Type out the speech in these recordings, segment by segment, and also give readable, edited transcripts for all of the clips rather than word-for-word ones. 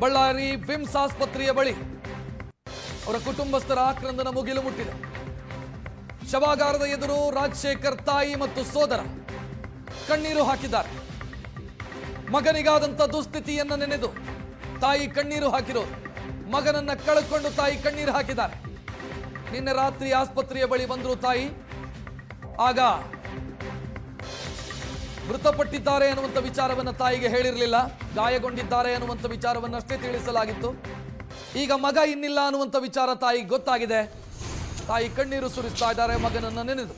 Ballari VIMS ಆಸ್ಪತ್ರೆಯ ಬಳಿ ಅವರ ಕುಟುಂಬಸ್ಥರ ಆಕ್ರಂದನ ಮುಗಿಲು ಮುಟ್ಟಿದೆ. ಶವಾಗಾರದ ಎದುರು ರಾಜಶೇಖರ್ ತಾಯಿ ಮತ್ತು ಸೋದರ ಕಣ್ಣೀರು ಹಾಕಿದ್ದಾರೆ. ಮಗನಿಗಾದಂತ ದುಸ್ಥಿತಿಯನ್ನು ನೆನೆದು ತಾಯಿ ಕಣ್ಣೀರು ಹಾಕಿರೋದು. ಮಗನನ್ನ ಕಳೆದುಕೊಂಡು ತಾಯಿ ಕಣ್ಣೀರು ಹಾಕಿದ್ದಾರೆ. ನಿನ್ನೆ ರಾತ್ರಿ ಆಸ್ಪತ್ರೆಯ ಬಳಿ ಬಂದರು ತಾಯಿ. ಆಗ ಮೃತಪಟ್ಟಿದ್ದಾರೆ ಅನ್ನುವಂಥ ವಿಚಾರವನ್ನು ತಾಯಿಗೆ ಹೇಳಿರಲಿಲ್ಲ. ಗಾಯಗೊಂಡಿದ್ದಾರೆ ಅನ್ನುವಂಥ ವಿಚಾರವನ್ನಷ್ಟೇ ತಿಳಿಸಲಾಗಿತ್ತು. ಈಗ ಮಗ ಇನ್ನಿಲ್ಲ ಅನ್ನುವಂಥ ವಿಚಾರ ತಾಯಿಗೆ ಗೊತ್ತಾಗಿದೆ. ತಾಯಿ ಕಣ್ಣೀರು ಸುರಿಸ್ತಾ ಇದ್ದಾರೆ ಮಗನನ್ನ ನೆನೆದು.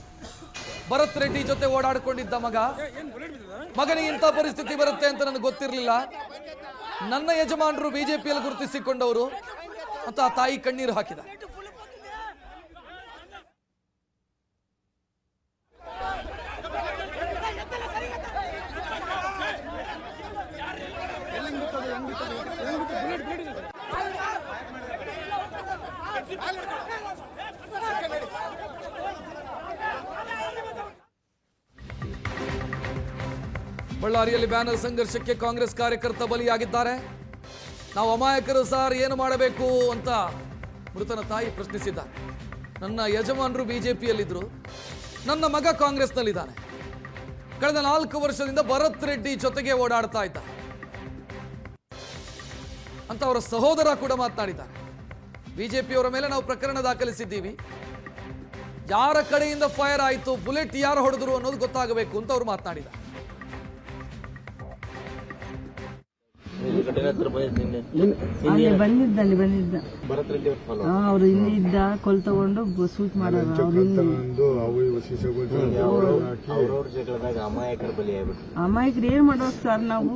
ಭರತ್ ರೆಡ್ಡಿ ಜೊತೆ ಓಡಾಡಿಕೊಂಡಿದ್ದ ಮಗನಿಗೆ ಇಂಥ ಪರಿಸ್ಥಿತಿ ಬರುತ್ತೆ ಅಂತ ನನಗೆ ಗೊತ್ತಿರಲಿಲ್ಲ. ನನ್ನ ಯಜಮಾನರು ಬಿಜೆಪಿಯಲ್ಲಿ ಗುರುತಿಸಿಕೊಂಡವರು ಅಂತ ಆ ತಾಯಿ ಕಣ್ಣೀರು ಹಾಕಿದ. ಬಳ್ಳಾರಿಯಲ್ಲಿ ಬ್ಯಾನರ್ ಸಂಘರ್ಷಕ್ಕೆ ಕಾಂಗ್ರೆಸ್ ಕಾರ್ಯಕರ್ತ ಬಲಿಯಾಗಿದ್ದಾರೆ. ನಾವು ಅಮಾಯಕರು ಸರ್, ಏನು ಮಾಡಬೇಕು ಅಂತ ಮೃತನ ತಾಯಿ ಪ್ರಶ್ನಿಸಿದ್ದಾರೆ. ನನ್ನ ಯಜಮಾನರು ಬಿಜೆಪಿಯಲ್ಲಿದ್ದರು, ನನ್ನ ಮಗ ಕಾಂಗ್ರೆಸ್ನಲ್ಲಿದ್ದಾನೆ. ಕಳೆದ 4 ವರ್ಷದಿಂದ ಭರತ್ ರೆಡ್ಡಿ ಜೊತೆಗೆ ಓಡಾಡ್ತಾ ಇದ್ದ ಅಂತ ಅವರ ಸಹೋದರ ಕೂಡ ಮಾತನಾಡಿದ್ದಾರೆ. ಬಿಜೆಪಿಯವರ ಮೇಲೆ ನಾವು ಪ್ರಕರಣ ದಾಖಲಿಸಿದ್ದೀವಿ. ಯಾರ ಕಡೆಯಿಂದ ಫೈರ್ ಆಯಿತು, ಬುಲೆಟ್ ಯಾರು ಹೊಡೆದ್ರು ಅನ್ನೋದು ಗೊತ್ತಾಗಬೇಕು ಅಂತ ಅವರು ಮಾತನಾಡಿದ್ದಾರೆ. ಬಂದಿದ್ದ ಅವ್ರು ಇಲ್ಲಿ ಇದ್ದ ಕೊಲ್ ತಗೊಂಡು ಶೂಟ್ ಮಾಡೋರು. ಅಮಾಯಕರು ಏನ್ ಮಾಡೋದು ಸರ್, ನಾವು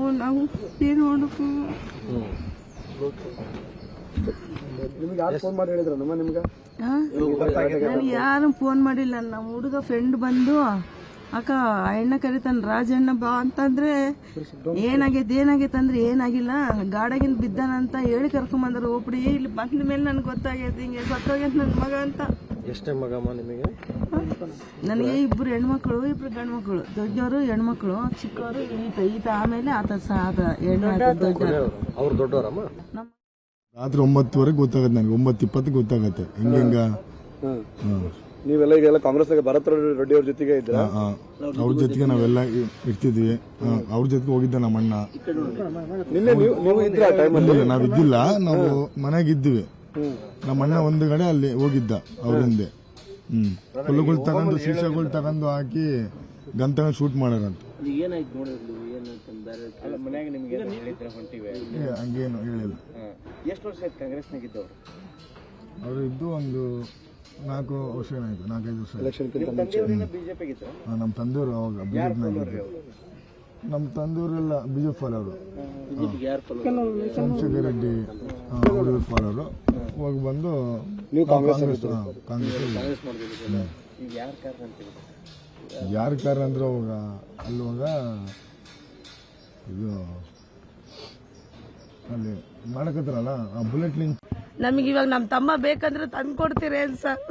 ಏನ್ ಮಾಡೋಕು. ನನಗೆ ಯಾರು ಫೋನ್ ಮಾಡಿಲ್ಲ. ನಮ್ಮ ಹುಡುಗ ಫ್ರೆಂಡ್ ಬಂದು ಅಕ್ಕ ಹೆಣ್ಣ ಕರಿತಾನ, ರಾಜಣ್ಣ ಬಾ ಅಂತಂದ್ರೆ ಏನಾಗೈತೆ ಅಂದ್ರೆ ಏನಾಗಿಲ್ಲ, ಗಾಡಗಿನ ಬಿದ್ದಾನಂತ ಹೇಳಿ ಕರ್ಕೊಂಬಂದ್ರು. ಒಬ್ಬಡಿ ಇಲ್ಲಿ ಬಂದ ಮೇಲೆ ನನ್ಗೆ ಗೊತ್ತಾಗೈತೆ ಹಿಂಗೆ ಸತ್ತೋಗೈತೆ ನನ್ನ ಮಗ ಅಂತ. ಎಷ್ಟೇ ಮಗಮ್ಮ ನಿಮಗೆ? ನನಗೆ 2 ಹೆಣ್ಮಕ್ಳು 2 ಗಂಡ್ಮಕ್ಳು. ದೊಡ್ಡವರು ಹೆಣ್ಮಕ್ಳು, ಚಿಕ್ಕವರು ಈತ ಆಮೇಲೆ ಆತ ಅವ್ರು ದೊಡ್ಡವರಮ್ಮ. ರಾತ್ರಿ 9:00ವರೆಗೆ ಗೊತ್ತಾಗತ್ತೆ ನನಗೆ, 9:20 ಗೊತ್ತಾಗತ್ತೆ. ಹಿಂಗ ನೀವೆಲ್ಲ ಈಗೆಲ್ಲ ಕಾಂಗ್ರೆಸ್ ಭರತ್ ರೆಡ್ಡಿ ಅವ್ರ ಜೊತೆಗೆ ಇದ್ರ? ಅವ್ರ ಜೊತೆಗೆ ನಾವೆಲ್ಲ ಇರ್ತಿದ್ವಿ. ಅವ್ರ ಜೊತೆಗೆ ಹೋಗಿದ್ದ ನಮ್ಮ ಅಣ್ಣ. ನಾವಿದ್ದಿಲ್ಲ, ನಾವು ಮನೆಗಿದ್ವಿ. ನಮ್ಮ ಅಣ್ಣ ಒಂದು ಕಡೆ ಅಲ್ಲಿ ಹೋಗಿದ್ದ ಅವ್ರ ಹಿಂದೆ. ಹುಲ್ಲುಗಳು ತಗೊಂಡು ಸೀಸೆಗಳು ತಗೊಂಡು ಹಾಕಿ ಗನ್ ತಗೊಂಡು ಶೂಟ್ ಮಾಡ್ಯಾರಂತ. ಹಂಗೇನು ಹೇಳಿಲ್ಲ. ಎಷ್ಟು ವರ್ಷ ಆಯ್ತು ಕಾಂಗ್ರೆಸ್ನಾಗಿದ್ದವ್ರು? ಅವರು ಇದ್ದು ಒಂದು 4 ವರ್ಷ ಏನಾಯ್ತು, 4-5 ವರ್ಷ. ನಮ್ಮ ತಂದೆಯವರು ಅವಾಗ ಬಿಜೆಪಿನಾಗಿದ್ರು. ನಮ್ಮ ತಂದೆಯವರೆಲ್ಲ ಬಿಜೆಪಿ ಫಾಲೋರು. ಸೋಮಶೇಖರ್ ರೆಡ್ಡಿ ಅವ್ರ ಫಾಲೋರು. ಹೋಗಿ ಬಂದು ಕಾಂಗ್ರೆಸ್. ಯಾರ ಕಾರಣ ಅಂದ್ರೆ ಅವಾಗ ಅಲ್ಲಿವಾಗ ಇದು ಅಲ್ಲಿ ಮಾಡಕತ್ತಾರಲ್ಲ ಆ ಬುಲೆಟ್ ಲಿಂಕ್. ನಮಗೆ ಇವಾಗ ನಮ್ಮ ತಮ್ಮ ಬೇಕಂದ್ರೆ ತಂದು ಕೊಡ್ತೀರೇನ್ ಸರ್?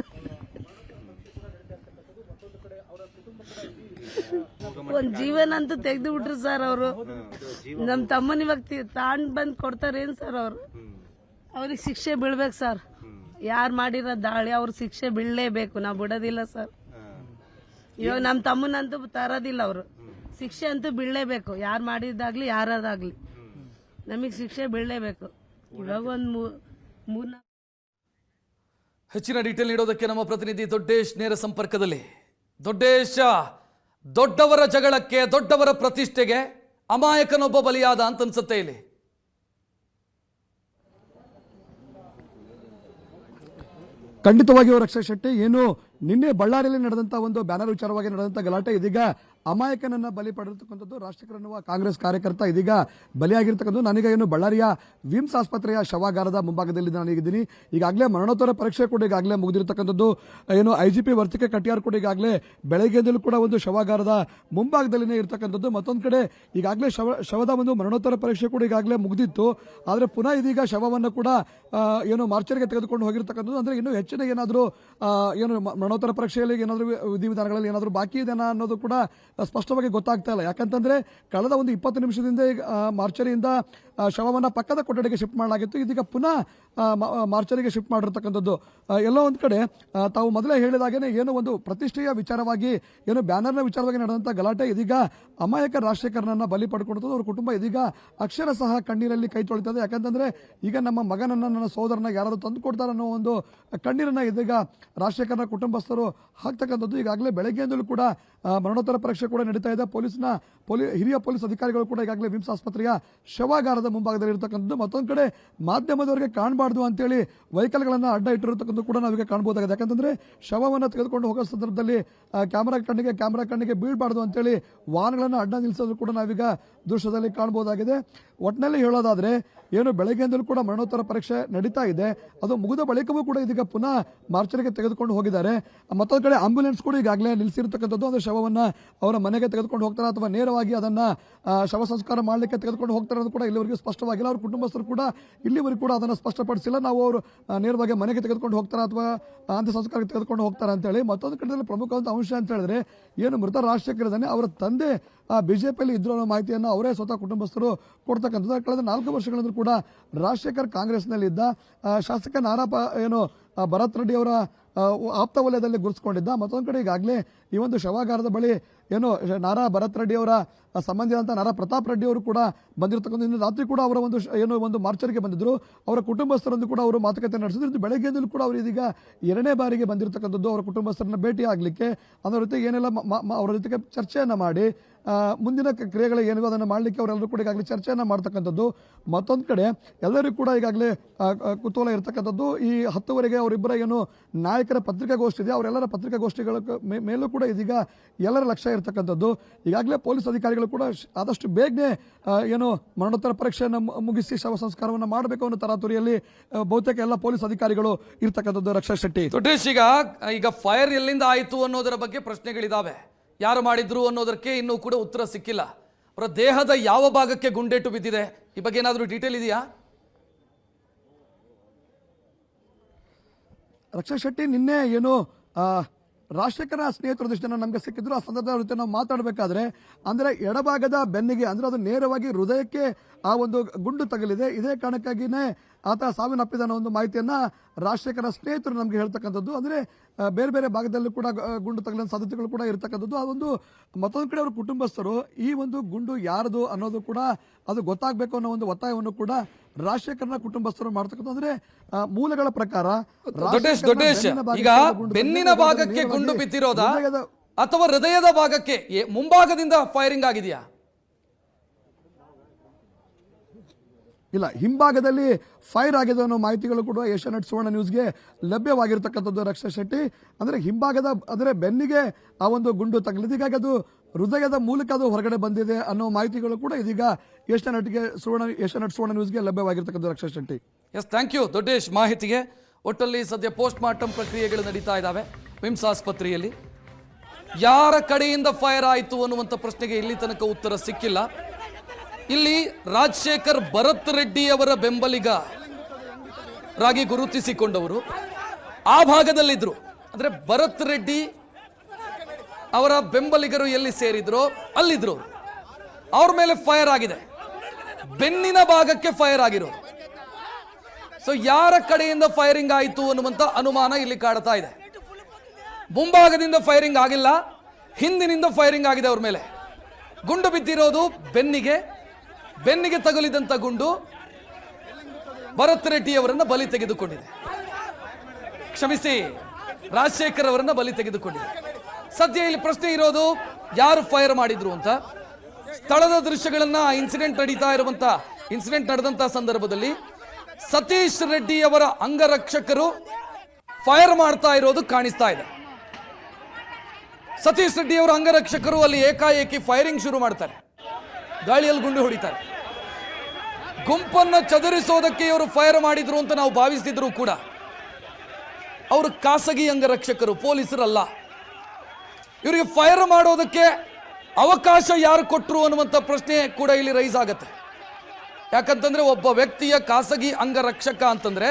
ಒಂದ್ ಜೀವನ ಅಂತೂ ತೆಗೆದು ಬಿಟ್ರು ಸರ್ ಅವರು. ನಮ್ಮ ತಮ್ಮನ ಇವಾಗ ತಾಂಡ್ ಬಂದ್ ಕೊಡ್ತಾರೇನ್ ಸರ್ ಅವರು? ಅವ್ರಿಗೆ ಶಿಕ್ಷೆ ಬೀಳ್ಬೇಕು ಸರ್. ಯಾರು ಮಾಡಿರೋ ದಾಳಿ ಅವ್ರ ಶಿಕ್ಷೆ ಬೀಳಲೇಬೇಕು. ನಾವು ಬಿಡೋದಿಲ್ಲ ಸರ್. ಇವಾಗ ನಮ್ಮ ತಮ್ಮನಂತೂ ತರೋದಿಲ್ಲ ಅವರು. ಶಿಕ್ಷೆ ಅಂತೂ ಬೀಳಲೇಬೇಕು. ಯಾರು ಮಾಡಿದ್ದಾಗ್ಲಿ ಯಾರಾದಾಗ್ಲಿ ನಮಗೆ ಶಿಕ್ಷೆ ಬೀಳಲೇಬೇಕು. ಇವಾಗ ಒಂದು 3-4 ಹೆಚ್ಚಿನ ಡೀಟೇಲ್ ನೀಡೋದಕ್ಕೆ ನಮ್ಮ ಪ್ರತಿನಿಧಿ ದೊಡ್ಡೇಶ್ ನೇರ ಸಂಪರ್ಕದಲ್ಲಿ. ದೊಡ್ಡೇಶ, ದೊಡ್ಡವರ ಜಗಳಕ್ಕೆ, ದೊಡ್ಡವರ ಪ್ರತಿಷ್ಠೆಗೆ ಅಮಾಯಕನೊಬ್ಬ ಬಲಿಯಾದ ಅಂತ ಅನ್ಸುತ್ತೆ ಇಲ್ಲಿ. ಖಂಡಿತವಾಗಿಯೂ ರಕ್ಷಾ ಶೆಟ್ಟಿ, ಏನು ನಿನ್ನೆ ಬಳ್ಳಾರಿಯಲ್ಲಿ ನಡೆದಂತಹ ಒಂದು ಬ್ಯಾನರ್ ವಿಚಾರವಾಗಿ ನಡೆದಂತಹ ಗಲಾಟೆ ಇದೀಗ ಅಮಾಯಕನನ್ನ ಬಲಿ ಪಡೆದಿರ್ತಕ್ಕಂಥದ್ದು ರಾಜಶೇಖರ್ ಅನ್ನುವ ಕಾಂಗ್ರೆಸ್ ಕಾರ್ಯಕರ್ತ ಇದೀಗ ಬಲಿಯಾಗಿರ್ತಕ್ಕಂಥದ್ದು. ನಾನೀಗ ಏನು ಬಳ್ಳಾರಿಯ ವಿಮ್ಸ್ ಆಸ್ಪತ್ರೆಯ ಶವಾಗಾರದ ಮುಂಭಾಗದಲ್ಲಿ ನಾನೀಗಿದ್ದೀನಿ. ಈಗಾಗಲೇ ಮರಣೋತ್ತರ ಪರೀಕ್ಷೆ ಕೂಡ ಈಗಾಗಲೇ ಮುಗಿದಿರ್ತಕ್ಕಂಥದ್ದು. ಏನು IGP ವರ್ತಿಕೆ ಕಟಿಯಾರ್ ಕೂಡ ಈಗಾಗಲೇ ಬೆಳಗ್ಗೆಯಿಂದಲೂ ಕೂಡ ಒಂದು ಶವಾಗಾರದ ಮುಂಭಾಗದಲ್ಲಿನೇ ಇರ್ತಕ್ಕಂಥದ್ದು. ಮತ್ತೊಂದು ಕಡೆ ಈಗಾಗಲೇ ಶವದ ಒಂದು ಮರಣೋತ್ತರ ಪರೀಕ್ಷೆ ಕೂಡ ಈಗಾಗಲೇ ಮುಗಿದಿತ್ತು. ಆದರೆ ಪುನಃ ಇದೀಗ ಶವವನ್ನು ಕೂಡ ಏನು ಮಾರ್ಚರಿಗೆ ತೆಗೆದುಕೊಂಡು ಹೋಗಿರ್ತಕ್ಕಂಥದ್ದು. ಅಂದ್ರೆ ಇನ್ನು ಹೆಚ್ಚಿನ ಏನಾದರೂ ಏನು ಮರಣೋತ್ತರ ಪರೀಕ್ಷೆಯಲ್ಲಿ ಏನಾದರೂ ವಿಧಿವಿಧಾನಗಳಲ್ಲಿ ಏನಾದರೂ ಬಾಕಿ ಇದೆ ಅನ್ನೋದು ಕೂಡ ಸ್ಪಷ್ಟವಾಗಿ ಗೊತ್ತಾಗ್ತಾ ಇಲ್ಲ. ಯಾಕಂತಂದ್ರೆ ಕಳೆದ ಒಂದು 20 ನಿಮಿಷದಿಂದ ಮಾರ್ಚರಿಯಿಂದ ಶವವನ್ನು ಪಕ್ಕದ ಕೊಠಡಿಗೆ ಶಿಫ್ಟ್ ಮಾಡಲಾಗಿತ್ತು. ಇದೀಗ ಪುನಃ ಮಾರ್ಚರಿಗೆ ಶಿಫ್ಟ್ ಮಾಡಿರ್ತಕ್ಕಂಥದ್ದು. ಎಲ್ಲೋ ಒಂದು ಕಡೆ ತಾವು ಮೊದಲೇ ಹೇಳಿದಾಗೇನೆ ಏನೋ ಒಂದು ಪ್ರತಿಷ್ಠೆಯ ವಿಚಾರವಾಗಿ ಏನು ಬ್ಯಾನರ್ನ ವಿಚಾರವಾಗಿ ನಡೆದಂಥ ಗಲಾಟೆ ಇದೀಗ ಅಮಾಯಕ ರಾಜಶೇಖರನನ್ನ ಬಲಿ ಪಡ್ಕೊಂಡಿದ್ದು. ಅವ್ರ ಕುಟುಂಬ ಇದೀಗ ಅಕ್ಷರ ಸಹ ಕಣ್ಣೀರಲ್ಲಿ ಕೈ ತೊಳಿತದೆ. ಯಾಕಂತಂದ್ರೆ ಈಗ ನಮ್ಮ ಮಗನನ್ನ ನನ್ನ ಸೋದರನ ಯಾರಾದ್ರೂ ತಂದು ಕೊಡ್ತಾರೆ ಅನ್ನೋ ಒಂದು ಕಣ್ಣೀರನ್ನ ಇದೀಗ ರಾಜಶೇಖರನ ಕುಟುಂಬಸ್ಥರು ಹಾಕ್ತಕ್ಕಂಥದ್ದು. ಈಗಾಗಲೇ ಬೆಳಗ್ಗೆಯಿಂದಲೂ ಕೂಡ ಮರಣೋತ್ತರ ಪರೀಕ್ಷೆ ಕೂಡ ನಡೀತಾ ಇದೆ. ಹಿರಿಯ ಪೊಲೀಸ್ ಅಧಿಕಾರಿಗಳು ಕೂಡ ಈಗಾಗಲೇ ವಿಮ್ಸ್ ಆಸ್ಪತ್ರೆಯ ಶವಾಗಾರದ ಮುಂಭಾಗದಲ್ಲಿ ಇರತಕ್ಕಂಥದ್ದು. ಮತ್ತೊಂದು ಕಡೆ ಮಾಧ್ಯಮದವರಿಗೆ ಕಾಣಬಾರ್ದು ಅಂತೇಳಿ ವೆಹಿಕಲ್ಗಳನ್ನ ಅಡ್ಡ ಇಟ್ಟಿರತಕ್ಕಂಥ ಕೂಡ ನಾವೀಗ ಕಾಣಬಹುದಾಗಿದೆ. ಯಾಕಂತಂದ್ರೆ ಶವವನ್ನು ತೆಗೆದುಕೊಂಡು ಹೋಗೋ ಸಂದರ್ಭದಲ್ಲಿ ಕ್ಯಾಮರಾ ಕಣ್ಣಿಗೆ ಬೀಳಬಾರ್ದು ಅಂತೇಳಿ ವಾಹನಗಳನ್ನು ಅಡ್ಡ ನಿಲ್ಲಿಸೋದು ಕೂಡ ನಾವೀಗ ದೃಶ್ಯದಲ್ಲಿ ಕಾಣಬಹುದಾಗಿದೆ. ಒಟ್ಟಿನಲ್ಲಿ ಹೇಳೋದಾದ್ರೆ ಏನು ಬೆಳಗ್ಗೆಯಿಂದಲೂ ಕೂಡ ಮರಣೋತ್ತರ ಪರೀಕ್ಷೆ ನಡೀತಾ ಇದೆ. ಅದು ಮುಗಿದ ಬಳಿಕವೂ ಕೂಡ ಇದೀಗ ಪುನಃ ಮಾರ್ಚರಿಗೆ ತೆಗೆದುಕೊಂಡು ಹೋಗಿದ್ದಾರೆ. ಮತ್ತೊಂದು ಕಡೆ ಆಂಬ್ಯುಲೆನ್ಸ್ ಕೂಡ ಈಗಾಗಲೇ ನಿಲ್ಲಿಸಿರ್ತಕ್ಕಂಥದ್ದು. ಅದು ಶವವನ್ನ ಅವರ ಮನೆಗೆ ತೆಗೆದುಕೊಂಡು ಹೋಗ್ತಾರೆ ಅಥವಾ ನೇರವಾಗಿ ಅದನ್ನ ಶವ ಸಂಸ್ಕಾರ ಮಾಡಲಿಕ್ಕೆ ತೆಗೆದುಕೊಂಡು ಹೋಗ್ತಾರೆ ಅನ್ನೋದು ಕೂಡ ಇಲ್ಲಿವರೆಗೂ ಸ್ಪಷ್ಟವಾಗಿಲ್ಲ. ಅವ್ರ ಕುಟುಂಬಸ್ಥರು ಕೂಡ ಇಲ್ಲಿವರೆಗೂ ಕೂಡ ಅದನ್ನು ಸ್ಪಷ್ಟಪಡಿಸಿಲ್ಲ. ನಾವು ಅವರು ನೇರವಾಗಿ ಮನೆಗೆ ತೆಗೆದುಕೊಂಡು ಹೋಗ್ತಾರೆ ಅಥವಾ ಅಂತ್ಯ ಸಂಸ್ಕಾರಕ್ಕೆ ತೆಗೆದುಕೊಂಡು ಹೋಗ್ತಾರೆ ಅಂತೇಳಿ. ಮತ್ತೊಂದು ಕಡೆಯಲ್ಲಿ ಪ್ರಮುಖವಾದ ಅಂಶ ಅಂತ ಹೇಳಿದ್ರೆ ಏನು ಮೃತ ರಾಜಶೇಖರ್ ಇದ್ದಾನೆ ಅವರ ತಂದೆ ಬಿಜೆಪಿಯಲ್ಲಿ ಇದ್ರು ಅನ್ನೋ ಮಾಹಿತಿಯನ್ನು ಅವರೇ ಸ್ವತಃ ಕುಟುಂಬಸ್ಥರು ಕೊಡ್ತಕ್ಕಂಥದ್ದು. ಕಳೆದ 4 ವರ್ಷಗಳಿಂದ ಕೂಡ ರಾಜಶೇಖರ್ ಕಾಂಗ್ರೆಸ್ನಲ್ಲಿದ್ದ ಶಾಸಕ ಭರತ್ ರೆಡ್ಡಿ ಅವರ ಆಪ್ತ ವಲಯದಲ್ಲಿ ಗುರುತಿಸಿಕೊಂಡಿದ್ದ. ಮತ್ತೊಂದು ಕಡೆ ಈಗಾಗಲೇ ಈ ಒಂದು ಶವಾಗಾರದ ಬಳಿ ಭರತ್ ರೆಡ್ಡಿ ಅವರ ಸಂಬಂಧಿಸಿದಂತ ನಾರಾ ಪ್ರತಾಪ್ ರೆಡ್ಡಿ ಅವರು ಕೂಡ ಬಂದಿರತಕ್ಕಂಥ. ಇನ್ನು ರಾತ್ರಿ ಕೂಡ ಅವರ ಒಂದು ಮಾರ್ಚರಿಗೆ ಬಂದಿದ್ರು. ಅವರ ಕುಟುಂಬಸ್ಥರನ್ನು ಕೂಡ ಅವರು ಮಾತುಕತೆ ನಡೆಸಿದ್ರು. ಬೆಳಗ್ಗೆಯಿಂದಲೂ ಕೂಡ ಅವರು ಇದೀಗ 2ನೇ ಬಾರಿಗೆ ಬಂದಿರತಕ್ಕಂಥದ್ದು ಅವರ ಕುಟುಂಬಸ್ಥರನ್ನ ಭೇಟಿ ಆಗಲಿಕ್ಕೆ. ಅದರ ಜೊತೆ ಏನೆಲ್ಲ ಅವರ ಜೊತೆಗೆ ಚರ್ಚೆಯನ್ನ ಮಾಡಿ ಮುಂದಿನ ಕ್ರಿಯೆಗಳು ಏನಿವೆ ಅದನ್ನು ಮಾಡಲಿಕ್ಕೆ ಅವರೆಲ್ಲರೂ ಕೂಡ ಈಗಾಗಲೇ ಚರ್ಚೆಯನ್ನ ಮಾಡ್ತಕ್ಕಂಥದ್ದು. ಮತ್ತೊಂದು ಕಡೆ ಎಲ್ಲರಿಗೂ ಕೂಡ ಈಗಾಗಲೇ ಕುತೂಹಲ ಇರತಕ್ಕಂಥದ್ದು ಈ 10ವರೆಗೆ ಅವರಿಬ್ಬರ ಏನು ನಾಯಕರ ಪತ್ರಿಕಾಗೋಷ್ಠಿ ಇದೆ ಅವರೆಲ್ಲರ ಪತ್ರಿಕಾಗೋಷ್ಠಿಗಳ ಮೇಲೂ ಕೂಡ ಇದೀಗ ಎಲ್ಲರ ಲಕ್ಷ್ಯ ಇರತಕ್ಕಂಥದ್ದು. ಈಗಾಗಲೇ ಪೊಲೀಸ್ ಅಧಿಕಾರಿಗಳು ಕೂಡ ಆದಷ್ಟು ಬೇಗನೆ ಮರಣೋತ್ತರ ಪರೀಕ್ಷೆಯನ್ನು ಮುಗಿಸಿ ಶವ ಸಂಸ್ಕಾರವನ್ನು ಮಾಡಬೇಕು ಅನ್ನೋ ತರಾತುರಿಯಲ್ಲಿ ಬಹುತೇಕ ಎಲ್ಲ ಪೊಲೀಸ್ ಅಧಿಕಾರಿಗಳು ಇರ್ತಕ್ಕಂಥದ್ದು. ರಕ್ಷಾ ಶೆಟ್ಟಿ, ದೊಡ್ಡೇಶ್, ಈಗ ಫೈರ್ ಎಲ್ಲಿಂದ ಆಯಿತು ಅನ್ನೋದರ ಬಗ್ಗೆ ಪ್ರಶ್ನೆಗಳಿದಾವೆ. ಯಾರು ಮಾಡಿದ್ರು ಅನ್ನೋದಕ್ಕೆ ಇನ್ನೂ ಕೂಡ ಉತ್ತರ ಸಿಕ್ಕಿಲ್ಲ. ಅವರ ದೇಹದ ಯಾವ ಭಾಗಕ್ಕೆ ಗುಂಡೇಟು ಬಿದ್ದಿದೆ ಈ ಬಗ್ಗೆ ಏನಾದರೂ ಡೀಟೇಲ್ ಇದೆಯಾ? ರಕ್ಷಾ ಶೆಟ್ಟಿ, ನಿನ್ನೆ ರಾಜಶೇಖರ ಸ್ನೇಹಿತರ ಜೊತೆ ನಮಗೆ ಸಿಕ್ಕಿದ್ರು. ಆ ಸಂದರ್ಭದ ಜೊತೆ ನಾವು ಮಾತಾಡಬೇಕಾದ್ರೆ ಅಂದ್ರೆ ಎಡಭಾಗದ ಬೆನ್ನಿಗೆ ಅಂದ್ರೆ ಅದು ನೇರವಾಗಿ ಹೃದಯಕ್ಕೆ ಆ ಒಂದು ಗುಂಡು ತಗಲಿದೆ. ಇದೇ ಕಾರಣಕ್ಕಾಗಿನೇ ಆತ ಸಾವಿನಪ್ಪಿದ ಅನ್ನೋ ಒಂದು ಮಾಹಿತಿಯನ್ನ ರಾಜಶೇಖರ ಸ್ನೇಹಿತರು ನಮಗೆ ಹೇಳ್ತಕ್ಕಂಥದ್ದು. ಅಂದ್ರೆ ಬೇರೆ ಬೇರೆ ಭಾಗದಲ್ಲೂ ಕೂಡ ಗುಂಡು ತಗಲಿನ ಸಾಧ್ಯತೆಗಳು ಕೂಡ ಇರತಕ್ಕಂಥದ್ದು. ಅದೊಂದು ಮತ್ತೊಂದು ಕಡೆ ಅವರ ಕುಟುಂಬಸ್ಥರು ಈ ಒಂದು ಗುಂಡು ಯಾರದು ಅನ್ನೋದು ಕೂಡ ಅದು ಗೊತ್ತಾಗಬೇಕು ಅನ್ನೋ ಒಂದು ಒತ್ತಾಯವನ್ನು ಕೂಡ ರಾಜಶೇಖರನ ಕುಟುಂಬಸ್ಥರು ಮಾಡ್ತಕ್ಕಂಥ. ಅಂದ್ರೆ ಮೂಲಗಳ ಪ್ರಕಾರ ಈಗ ಬೆನ್ನಿನ ಭಾಗಕ್ಕೆ ಗುಂಡು ಬಿದ್ದಿರೋದಾ ಅಥವಾ ಹೃದಯದ ಭಾಗಕ್ಕೆ ಮುಂಭಾಗದಿಂದ ಫೈರಿಂಗ್ ಆಗಿದೆಯಾ? ಇಲ್ಲ, ಹಿಂಭಾಗದಲ್ಲಿ ಫೈರ್ ಆಗಿದೆ ಅನ್ನೋ ಮಾಹಿತಿಗಳು ಕೂಡ ಏಷ್ಯಾನೆಟ್ ಸುವರ್ಣ ನ್ಯೂಸ್ಗೆ ಲಭ್ಯವಾಗಿರ್ತಕ್ಕಂಥದ್ದು. ರಕ್ಷಾ ಶೆಟ್ಟಿ, ಅಂದ್ರೆ ಹಿಂಭಾಗದ ಅಂದ್ರೆ ಬೆನ್ನಿಗೆ ಆ ಒಂದು ಗುಂಡು ತಗಲಿದೆ. ಹೀಗಾಗಿ ಅದು ಹೃದಯದ ಮೂಲಕ ಅದು ಹೊರಗಡೆ ಬಂದಿದೆ ಅನ್ನೋ ಮಾಹಿತಿಗಳು ಕೂಡ ಇದೀಗ ಏಷ್ಯಾನೆಟ್ ಸುವರ್ಣ ನ್ಯೂಸ್ಗೆ ಲಭ್ಯವಾಗಿರ್ತಕ್ಕಂಥ. Raksha Shetty, yes, thank you Doddesh ಮಾಹಿತಿಗೆ. ಒಟ್ಟಲ್ಲಿ ಸದ್ಯ ಪೋಸ್ಟ್ ಮಾರ್ಟಮ್ ಪ್ರಕ್ರಿಯೆಗಳು ನಡೀತಾ ಇದ್ದಾವೆ ವಿಮ್ಸ್ ಆಸ್ಪತ್ರೆಯಲ್ಲಿ. ಯಾರ ಕಡೆಯಿಂದ ಫೈರ್ ಆಯಿತು ಅನ್ನುವಂಥ ಪ್ರಶ್ನೆಗೆ ಇಲ್ಲಿ ತನಕ ಉತ್ತರ ಸಿಕ್ಕಿಲ್ಲ. ಇಲ್ಲಿ ರಾಜಶೇಖರ್ ಭರತ್ ರೆಡ್ಡಿ ಅವರ ಬೆಂಬಲಿಗರಾಗಿ ಗುರುತಿಸಿಕೊಂಡವರು ಆ ಭಾಗದಲ್ಲಿದ್ರು. ಅಂದ್ರೆ ಭರತ್ ರೆಡ್ಡಿ ಅವರ ಬೆಂಬಲಿಗರು ಎಲ್ಲಿ ಸೇರಿದ್ರು ಅಲ್ಲಿದ್ರು. ಅವ್ರ ಮೇಲೆ ಫೈರ್ ಆಗಿದೆ, ಬೆನ್ನಿನ ಭಾಗಕ್ಕೆ ಫೈರ್ ಆಗಿರೋದು. ಸೊ ಯಾರ ಕಡೆಯಿಂದ ಫೈರಿಂಗ್ ಆಯಿತು ಅನ್ನುವಂಥ ಅನುಮಾನ ಇಲ್ಲಿ ಕಾಡ್ತಾ ಇದೆ. ಮುಂಭಾಗದಿಂದ ಫೈರಿಂಗ್ ಆಗಿಲ್ಲ, ಹಿಂದಿನಿಂದ ಫೈರಿಂಗ್ ಆಗಿದೆ. ಅವ್ರ ಮೇಲೆ ಗುಂಡು ಬಿದ್ದಿರೋದು ಬೆನ್ನಿಗೆ ತಗುಲಿದಂತ ಗುಂಡು ಭರತ್ ರೆಡ್ಡಿ ಅವರನ್ನ ಬಲಿ ತೆಗೆದುಕೊಂಡಿದೆ. ಕ್ಷಮಿಸಿ, ರಾಜಶೇಖರ್ ಅವರನ್ನ ಬಲಿ ತೆಗೆದುಕೊಂಡಿದೆ. ಸದ್ಯ ಇಲ್ಲಿ ಪ್ರಶ್ನೆ ಇರೋದು ಯಾರು ಫೈರ್ ಮಾಡಿದ್ರು ಅಂತ. ಸ್ಥಳದ ದೃಶ್ಯಗಳನ್ನ ಇನ್ಸಿಡೆಂಟ್ ನಡೆದಂತ ಸಂದರ್ಭದಲ್ಲಿ ಸತೀಶ್ ರೆಡ್ಡಿ ಅವರ ಅಂಗರಕ್ಷಕರು ಫೈರ್ ಮಾಡ್ತಾ ಇರೋದು ಕಾಣಿಸ್ತಾ ಇದೆ. ಸತೀಶ್ ರೆಡ್ಡಿ ಅವರ ಅಂಗರಕ್ಷಕರು ಅಲ್ಲಿ ಏಕಾಏಕಿ ಫೈರಿಂಗ್ ಶುರು ಮಾಡ್ತಾರೆ, ಗಾಳಿಯಲ್ಲಿ ಗುಂಡು ಹೊಡಿತಾರೆ. ಗುಂಪನ್ನು ಚದುರಿಸೋದಕ್ಕೆ ಇವರು ಫೈರ್ ಮಾಡಿದ್ರು ಅಂತ ನಾವು ಭಾವಿಸಿದ್ರು ಕೂಡ ಅವರು ಖಾಸಗಿ ಅಂಗರಕ್ಷಕರು, ಪೊಲೀಸರಲ್ಲ. ಇವರಿಗೆ ಫೈರ್ ಮಾಡೋದಕ್ಕೆ ಅವಕಾಶ ಯಾರು ಕೊಟ್ಟರು ಅನ್ನುವಂಥ ಪ್ರಶ್ನೆ ಕೂಡ ಇಲ್ಲಿ ರೈಸ್ ಆಗತ್ತೆ. ಯಾಕಂತಂದ್ರೆ ಒಬ್ಬ ವ್ಯಕ್ತಿಯ ಖಾಸಗಿ ಅಂಗರಕ್ಷಕ ಅಂತಂದ್ರೆ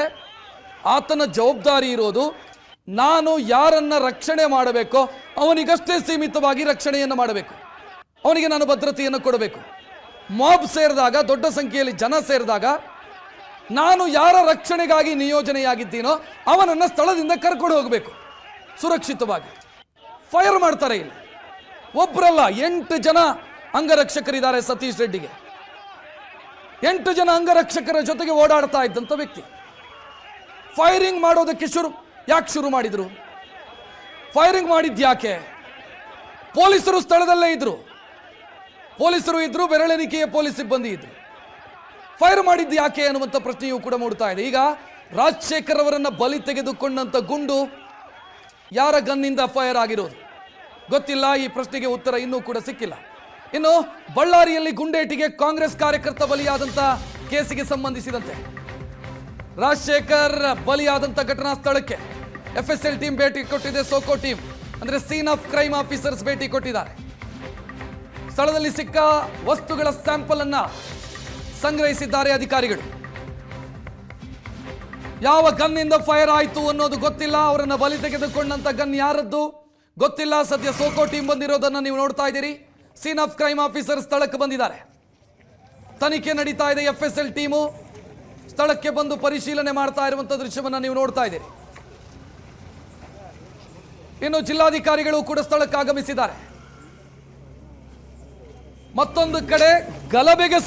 ಆತನ ಜವಾಬ್ದಾರಿ ಇರೋದು ನಾನು ಯಾರನ್ನ ರಕ್ಷಣೆ ಮಾಡಬೇಕೋ ಅವನಿಗಷ್ಟೇ ಸೀಮಿತವಾಗಿ ರಕ್ಷಣೆಯನ್ನು ಮಾಡಬೇಕು, ಅವನಿಗೆ ನಾನು ಭದ್ರತೆಯನ್ನು ಕೊಡಬೇಕು. ಮಾಬ್ ಸೇರಿದಾಗ, ದೊಡ್ಡ ಸಂಖ್ಯೆಯಲ್ಲಿ ಜನ ಸೇರಿದಾಗ ನಾನು ಯಾರ ರಕ್ಷಣೆಗಾಗಿ ನಿಯೋಜನೆಯಾಗಿದ್ದೀನೋ ಅವನನ್ನು ಸ್ಥಳದಿಂದ ಕರ್ಕೊಂಡು ಹೋಗಬೇಕು ಸುರಕ್ಷಿತವಾಗಿ. ಫೈರ್ ಮಾಡ್ತಾರೆ. ಇಲ್ಲಿ ಒಬ್ಬರಲ್ಲ 8 ಜನ ಅಂಗರಕ್ಷಕರಿದ್ದಾರೆ ಸತೀಶ್ ರೆಡ್ಡಿಗೆ. 8 ಜನ ಅಂಗರಕ್ಷಕರ ಜೊತೆಗೆ ಓಡಾಡ್ತಾ ಇದ್ದಂಥ ವ್ಯಕ್ತಿ ಫೈರಿಂಗ್ ಮಾಡೋದಕ್ಕೆ ಯಾಕೆ ಶುರು ಮಾಡಿದ್ರು? ಫೈರಿಂಗ್ ಮಾಡಿದ್ಯಾಕೆ? ಪೊಲೀಸರು ಸ್ಥಳದಲ್ಲೇ ಇದ್ರು, ಬೆರಳೆಣಿಕೆಯ ಪೊಲೀಸ್ ಸಿಬ್ಬಂದಿ ಇದ್ರು. ಫೈರ್ ಮಾಡಿದ್ದು ಯಾಕೆ ಅನ್ನುವಂಥ ಪ್ರಶ್ನೆಯೂ ಕೂಡ ಮೂಡ್ತಾ ಇದೆ. ಈಗ ರಾಜಶೇಖರ್ ಅವರನ್ನ ಬಲಿ ತೆಗೆದುಕೊಂಡಂತ ಗುಂಡು ಯಾರ ಗನ್ನಿಂದ ಫೈರ್ ಆಗಿರೋದು ಗೊತ್ತಿಲ್ಲ. ಈ ಪ್ರಶ್ನೆಗೆ ಉತ್ತರ ಇನ್ನೂ ಕೂಡ ಸಿಕ್ಕಿಲ್ಲ. ಇನ್ನು ಬಳ್ಳಾರಿಯಲ್ಲಿ ಗುಂಡೇಟಿಗೆ ಕಾಂಗ್ರೆಸ್ ಕಾರ್ಯಕರ್ತ ಬಲಿಯಾದಂತ ಕೇಸಿಗೆ ಸಂಬಂಧಿಸಿದಂತೆ ರಾಜಶೇಖರ್ ಬಲಿಯಾದಂತ ಘಟನಾ ಸ್ಥಳಕ್ಕೆ FSL ಟೀಮ್ ಭೇಟಿ ಕೊಟ್ಟಿದೆ. ಸೋಕೋ ಟೀಮ್ ಅಂದ್ರೆ ಸೀನ್ ಆಫ್ ಕ್ರೈಮ್ ಆಫೀಸರ್ಸ್ ಭೇಟಿ ಕೊಟ್ಟಿದ್ದಾರೆ. ಸ್ಥಳದಲ್ಲಿ ಸಿಕ್ಕ ವಸ್ತುಗಳ ಸ್ಯಾಂಪಲ್ ಅನ್ನ ಸಂಗ್ರಹಿಸಿದ್ದಾರೆ ಅಧಿಕಾರಿಗಳು. ಯಾವ ಗನ್ನಿಂದ ಫೈರ್ ಆಯಿತು ಅನ್ನೋದು ಗೊತ್ತಿಲ್ಲ. ಅವರನ್ನ ಬಲಿ ತೆಗೆದುಕೊಂಡಂತ ಗನ್ ಯಾರದ್ದು ಗೊತ್ತಿಲ್ಲ. ಸದ್ಯ ಸೋಕೋ ಟೀಮ್ ಬಂದಿರೋದನ್ನ ನೀವು ನೋಡ್ತಾ ಇದ್ದೀರಿ. ಸೀನ್ ಆಫ್ ಕ್ರೈಮ್ ಆಫೀಸರ್ ಸ್ಥಳಕ್ಕೆ ಬಂದಿದ್ದಾರೆ. ತನಿಖೆ ನಡೀತಾ ಇದೆ. FSL ಟೀಮು ಸ್ಥಳಕ್ಕೆ ಬಂದು ಪರಿಶೀಲನೆ ಮಾಡ್ತಾ ಇರುವಂತಹ ದೃಶ್ಯವನ್ನ ನೀವು ನೋಡ್ತಾ ಇದ್ದೀರಿ. ಇನ್ನು ಜಿಲ್ಲಾಧಿಕಾರಿಗಳು ಕೂಡ ಸ್ಥಳಕ್ಕೆ ಆಗಮಿಸಿದ್ದಾರೆ. ಮತ್ತೊಂದು ಕಡೆ ಗಲಾಟೆಗೆ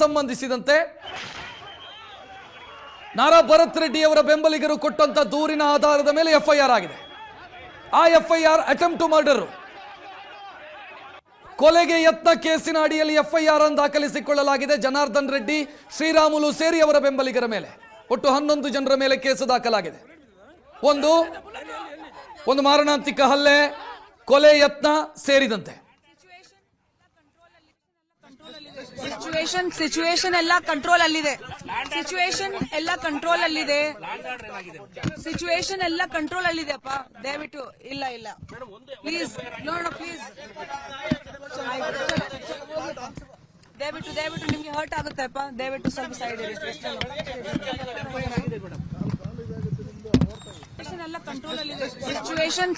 ಸಂಬಂಧಿಸಿದಂತೆ ನಾರಾ ಭರತ್ ರೆಡ್ಡಿ ಅವರ ಬೆಂಬಲಿಗರು ಕೊಟ್ಟಂತ ದೂರಿನ ಆಧಾರದ ಮೇಲೆ FIR ಆಗಿದೆ. ಆ FIR ಅಟೆಂಪ್ಟ್ ಟು ಮರ್ಡರ್, ಕೊಲೆಗೆ ಯತ್ನ ಕೇಸಿನ ಅಡಿಯಲ್ಲಿ FIR ಅನ್ನು ದಾಖಲಿಸಿಕೊಳ್ಳಲಾಗಿದೆ. ಜನಾರ್ದನ್ ರೆಡ್ಡಿ, ಶ್ರೀರಾಮುಲು ಸೇರಿ ಅವರ ಬೆಂಬಲಿಗರ ಮೇಲೆ ಒಟ್ಟು 11 ಜನರ ಮೇಲೆ ಕೇಸು ದಾಖಲಾಗಿದೆ. ಒಂದು ಮಾರಣಾಂತಿಕ ಹಲ್ಲೆ, ಕೊಲೆ ಯತ್ನ ಸೇರಿದಂತೆ ಸಿಚುವೇಶನ್ ಎಲ್ಲ ಕಂಟ್ರೋಲ್ ಅಲ್ಲಿದೆ. ಅಪ್ಪ, ದಯವಿಟ್ಟು ಇಲ್ಲ ಪ್ಲೀಸ್ ನೋಡೋಣ, ಪ್ಲೀಸ್ ದಯವಿಟ್ಟು ನಿಮ್ಗೆ ಹರ್ಟ್ ಆಗುತ್ತೆ ಅಪ್ಪ, ದಯವಿಟ್ಟು ಸ್ವಲ್ಪ ಸೈಡ್ ಇರಿ.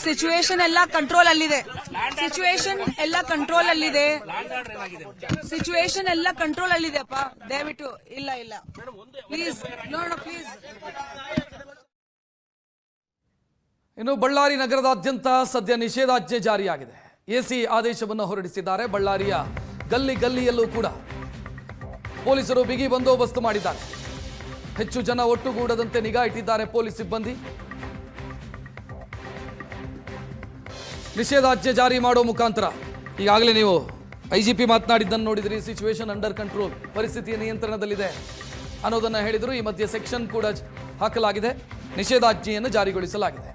ಸಿಚುವೇಶನ್ ಎಲ್ಲ ಕಂಟ್ರೋಲ್ ಅಲ್ಲಿದೆ. ಅಪ್ಪ, ದಯವಿಟ್ಟು ಇಲ್ಲ ಪ್ಲೀಸ್ ನೋಡೋಣ, ಪ್ಲೀಸ್. ಇನ್ನು ಬಳ್ಳಾರಿ ನಗರದಾದ್ಯಂತ ಸದ್ಯ ನಿಷೇಧಾಜ್ಞೆ ಜಾರಿಯಾಗಿದೆ. AC ಆದೇಶವನ್ನು ಹೊರಡಿಸಿದ್ದಾರೆ. ಬಳ್ಳಾರಿಯ ಗಲ್ಲಿಯಲ್ಲೂ ಕೂಡ ಪೊಲೀಸರು ಬಿಗಿ ಬಂದೋಬಸ್ತ್ ಮಾಡಿದ್ದಾರೆ. ಹೆಚ್ಚು ಜನ ಒಟ್ಟುಗೂಡದಂತೆ ನಿಗಾ ಇಟ್ಟಿದ್ದಾರೆ ಪೊಲೀಸ್ ಸಿಬ್ಬಂದಿ. ನಿಷೇಧಾಜ್ಞೆ ಜಾರಿ ಮಾಡೋ ಮುಖಾಂತರ ಈಗಾಗಲೇ ನೀವು IGP ಮಾತನಾಡಿದ್ದನ್ನು ನೋಡಿದ್ರಿ. ಸಿಚುವೇಶನ್ ಅಂಡರ್ ಕಂಟ್ರೋಲ್, ಪರಿಸ್ಥಿತಿಯ ನಿಯಂತ್ರಣದಲ್ಲಿದೆ ಅನ್ನೋದನ್ನ ಹೇಳಿದ್ರು. ಈ ಮಧ್ಯೆ ಸೆಕ್ಷನ್ ಕೂಡ ಹಾಕಲಾಗಿದೆ, ನಿಷೇಧಾಜ್ಞೆಯನ್ನು ಜಾರಿಗೊಳಿಸಲಾಗಿದೆ.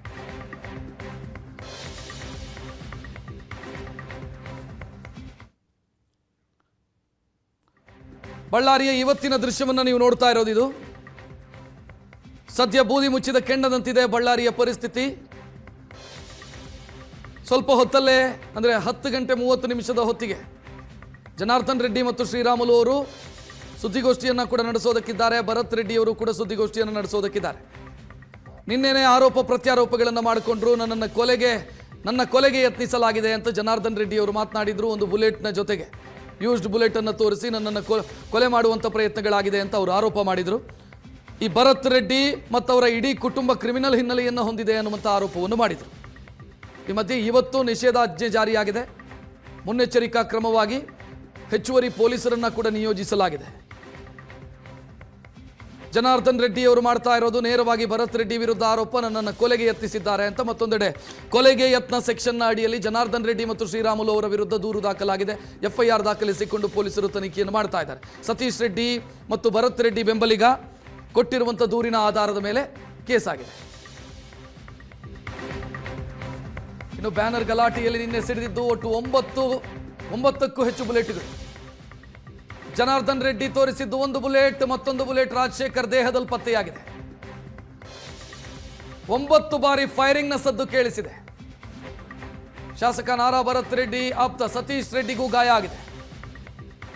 ಬಳ್ಳಾರಿಯ ಇವತ್ತಿನ ದೃಶ್ಯವನ್ನು ನೀವು ನೋಡ್ತಾ ಇರೋದು. ಇದು ಸದ್ಯ ಬೂದಿ ಮುಚ್ಚಿದ ಕೆಂಡದಂತಿದೆ ಬಳ್ಳಾರಿಯ ಪರಿಸ್ಥಿತಿ. ಸ್ವಲ್ಪ ಹೊತ್ತಲ್ಲೇ ಅಂದರೆ 10 ಗಂಟೆ 30 ನಿಮಿಷದ ಹೊತ್ತಿಗೆ ಜನಾರ್ದನ್ ರೆಡ್ಡಿ ಮತ್ತು ಶ್ರೀರಾಮುಲು ಅವರು ಸುದ್ದಿಗೋಷ್ಠಿಯನ್ನು ಕೂಡ ನಡೆಸೋದಕ್ಕಿದ್ದಾರೆ. ಭರತ್ ರೆಡ್ಡಿ ಅವರು ಕೂಡ ಸುದ್ದಿಗೋಷ್ಠಿಯನ್ನು ನಡೆಸೋದಕ್ಕಿದ್ದಾರೆ. ನಿನ್ನೆನೇ ಆರೋಪ ಪ್ರತ್ಯಾರೋಪಗಳನ್ನು ಮಾಡಿಕೊಂಡ್ರು. ನನ್ನ ಕೊಲೆಗೆ ಯತ್ನಿಸಲಾಗಿದೆ ಅಂತ ಜನಾರ್ದನ್ ರೆಡ್ಡಿ ಅವರು ಮಾತನಾಡಿದ್ರು. ಒಂದು ಬುಲೆಟ್ನ ಜೊತೆಗೆ ಯೂಸ್ಡ್ ಬುಲೆಟ್ ಅನ್ನು ತೋರಿಸಿ ನನ್ನನ್ನು ಕೊಲೆ ಮಾಡುವಂಥ ಪ್ರಯತ್ನಗಳಾಗಿದೆ ಅಂತ ಅವರು ಆರೋಪ ಮಾಡಿದರು. ಈ ಭರತ್ ರೆಡ್ಡಿ ಮತ್ತು ಅವರ ಇಡೀ ಕುಟುಂಬ ಕ್ರಿಮಿನಲ್ ಹಿನ್ನೆಲೆಯನ್ನು ಹೊಂದಿದೆ ಅನ್ನುವಂಥ ಆರೋಪವನ್ನು ಮಾಡಿದರು. ಈ ಮಧ್ಯೆ ಇವತ್ತು ನಿಷೇಧಾಜ್ಞೆ ಜಾರಿಯಾಗಿದೆ. ಮುನ್ನೆಚ್ಚರಿಕಾ ಕ್ರಮವಾಗಿ ಹೆಚ್ಚುವರಿ ಪೊಲೀಸರನ್ನ ಕೂಡ ನಿಯೋಜಿಸಲಾಗಿದೆ. ಜನಾರ್ದನ್ ರೆಡ್ಡಿ ಅವರು ಮಾಡ್ತಾ ಇರೋದು ನೇರವಾಗಿ ಭರತ್ ರೆಡ್ಡಿ ವಿರುದ್ಧ ಆರೋಪ, ನನ್ನನ್ನು ಕೊಲೆಗೆ ಯತ್ನಿಸಿದ್ದಾರೆ ಅಂತ. ಮತ್ತೊಂದೆಡೆ ಕೊಲೆಗೆ ಯತ್ನ ಸೆಕ್ಷನ್ನ ಅಡಿಯಲ್ಲಿ ಜನಾರ್ದನ್ ರೆಡ್ಡಿ ಮತ್ತು ಶ್ರೀರಾಮುಲು ಅವರ ವಿರುದ್ಧ ದೂರು ದಾಖಲಾಗಿದೆ. FIR ದಾಖಲಿಸಿಕೊಂಡು ಪೊಲೀಸರು ತನಿಖೆಯನ್ನು ಮಾಡ್ತಾ ಇದ್ದಾರೆ. ಸತೀಶ್ ರೆಡ್ಡಿ ಮತ್ತು ಭರತ್ ರೆಡ್ಡಿ ಬೆಂಬಲಿಗ ಕೊಟ್ಟಿರುವಂಥ ದೂರಿನ ಆಧಾರದ ಮೇಲೆ ಕೇಸಾಗಿದೆ. ಇನ್ನು ಬ್ಯಾನರ್ ಗಲಾಟೆಯಲ್ಲಿ ನಿನ್ನೆ ಸಿಡಿದಿದ್ದು ಒಟ್ಟು 9ಕ್ಕೂ ಹೆಚ್ಚು ಬುಲೆಟ್ಗಳು. ಜನಾರ್ದನ್ ರೆಡ್ಡಿ ತೋರಿಸಿದ್ದು ಒಂದು ಬುಲೆಟ್, ಮತ್ತೊಂದು ಬುಲೆಟ್ ರಾಜಶೇಖರ್ ದೇಹದಲ್ಲಿ ಪತ್ತೆಯಾಗಿದೆ. 9 ಬಾರಿ ಫೈರಿಂಗ್ನ ಸದ್ದು ಕೇಳಿಸಿದೆ. ಶಾಸಕ ನಾರಾ ಭರತ್ ರೆಡ್ಡಿ ಆಪ್ತ ಸತೀಶ್ ರೆಡ್ಡಿಗೂ ಗಾಯ ಆಗಿದೆ.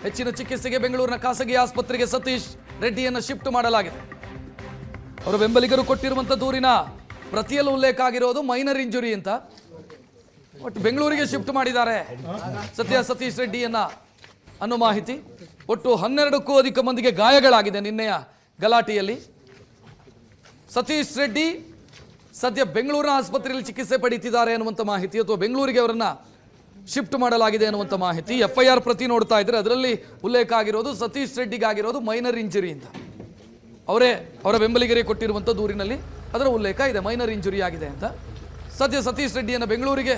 ಹೆಚ್ಚಿನ ಚಿಕಿತ್ಸೆಗೆ ಬೆಂಗಳೂರಿನ ಖಾಸಗಿ ಆಸ್ಪತ್ರೆಗೆ ಸತೀಶ್ ರೆಡ್ಡಿಯನ್ನು ಶಿಫ್ಟ್ ಮಾಡಲಾಗಿದೆ. ಅವರ ಬೆಂಬಲಿಗರು ಕೊಟ್ಟಿರುವಂಥ ದೂರಿನ ಪ್ರತಿಯಲ್ಲೂ ಉಲ್ಲೇಖ ಆಗಿರೋದು ಮೈನರ್ ಇಂಜುರಿ ಅಂತ. ಒಟ್ಟು ಬೆಂಗಳೂರಿಗೆ ಶಿಫ್ಟ್ ಮಾಡಿದ್ದಾರೆ ಸತೀಶ್ ರೆಡ್ಡಿಯನ್ನ. ಅನ್ನೋ ಮಾಹಿತಿ. ಒಟ್ಟು 12ಕ್ಕೂ ಅಧಿಕ ಮಂದಿಗೆ ಗಾಯಗಳಾಗಿದೆ ನಿನ್ನೆಯ ಗಲಾಟೆಯಲ್ಲಿ. ಸತೀಶ್ ರೆಡ್ಡಿ ಸದ್ಯ ಬೆಂಗಳೂರಿನ ಆಸ್ಪತ್ರೆಯಲ್ಲಿ ಚಿಕಿತ್ಸೆ ಪಡೀತಿದ್ದಾರೆ ಅನ್ನುವಂಥ ಮಾಹಿತಿ, ಅಥವಾ ಬೆಂಗಳೂರಿಗೆ ಅವರನ್ನ ಶಿಫ್ಟ್ ಮಾಡಲಾಗಿದೆ ಅನ್ನುವಂಥ ಮಾಹಿತಿ. FIR ಪ್ರತಿ ನೋಡ್ತಾ ಇದ್ರೆ ಅದರಲ್ಲಿ ಉಲ್ಲೇಖ ಆಗಿರೋದು ಸತೀಶ್ ರೆಡ್ಡಿಗಾಗಿರೋದು ಮೈನರ್ ಇಂಜುರಿ ಅಂತ. ಅವರ ಬೆಂಬಲಿಗರಿಗೆ ಕೊಟ್ಟಿರುವಂಥ ದೂರಿನಲ್ಲಿ ಅದರ ಉಲ್ಲೇಖ ಇದೆ, ಮೈನರ್ ಇಂಜುರಿ ಆಗಿದೆ ಅಂತ. ಸದ್ಯ ಸತೀಶ್ ರೆಡ್ಡಿಯನ್ನು ಬೆಂಗಳೂರಿಗೆ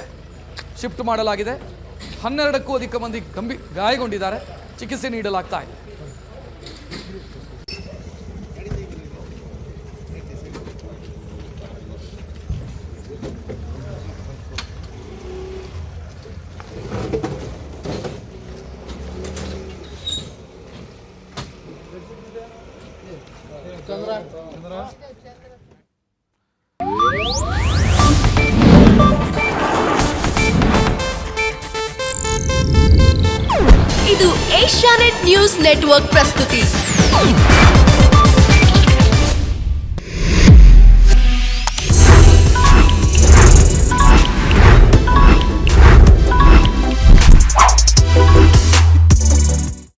ಶಿಫ್ಟ್ ಮಾಡಲಾಗಿದೆ. 12ಕ್ಕೂ ಅಧಿಕ ಮಂದಿ ಗಾಯಗೊಂಡಿದ್ದಾರೆ, ಚಿಕಿತ್ಸೆ ನೀಡಲಾಗ್ತಾ ಇದೆ. ಇದು ಏಷ್ಯಾನೆಟ್ ನ್ಯೂಸ್ ನೆಟ್ವರ್ಕ್ ಪ್ರಸ್ತುತಿ.